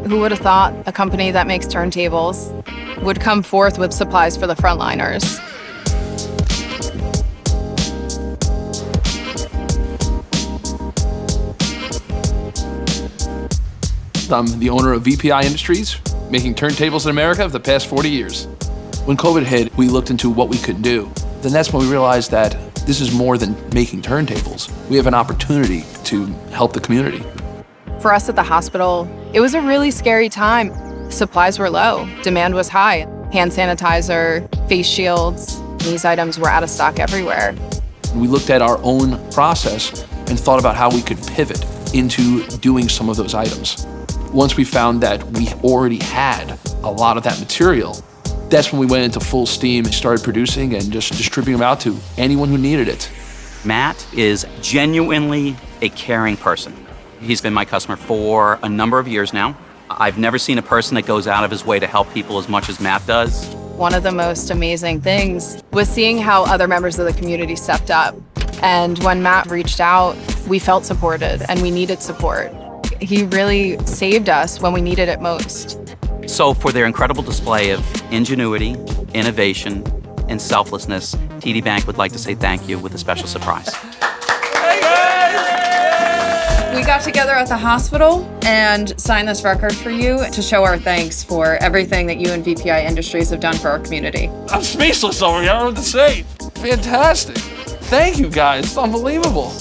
Who would have thought a company that makes turntables would come forth with supplies for the frontliners? I'm the owner of VPI Industries, making turntables in America for the past 40 years. When COVID hit, we looked into what we could do. Then that's when we realized that this is more than making turntables. We have an opportunity to help the community. For us at the hospital, it was a really scary time. Supplies were low, demand was high. Hand sanitizer, face shields, these items were out of stock everywhere. We looked at our own process and thought about how we could pivot into doing some of those items. Once we found that we already had a lot of that material, that's when we went into full steam and started producing and just distributing them out to anyone who needed it. Matt is genuinely a caring person. He's been my customer for a number of years now. I've never seen a person that goes out of his way to help people as much as Matt does. One of the most amazing things was seeing how other members of the community stepped up. And when Matt reached out, we felt supported and we needed support. He really saved us when we needed it most. So for their incredible display of ingenuity, innovation, and selflessness, TD Bank would like to say thank you with a special surprise. Hey guys! We got together at the hospital and signed this record for you to show our thanks for everything that you and VPI Industries have done for our community. I'm speechless over here, I don't know what to say. Fantastic. Thank you guys, it's unbelievable.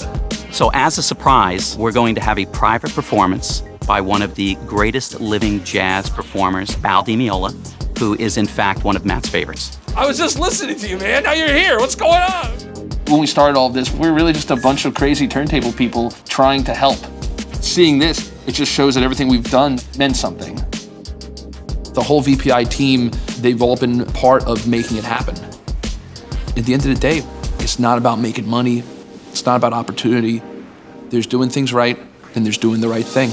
So as a surprise, we're going to have a private performance by one of the greatest living jazz performers, Al Di Meola, who is in fact one of Matt's favorites. I was just listening to you, man. Now you're here. What's going on? When we started all this, we were really just a bunch of crazy turntable people trying to help. Seeing this, it just shows that everything we've done meant something. The whole VPI team, they've all been part of making it happen. At the end of the day, it's not about making money. It's not about opportunity. There's doing things right, and there's doing the right thing.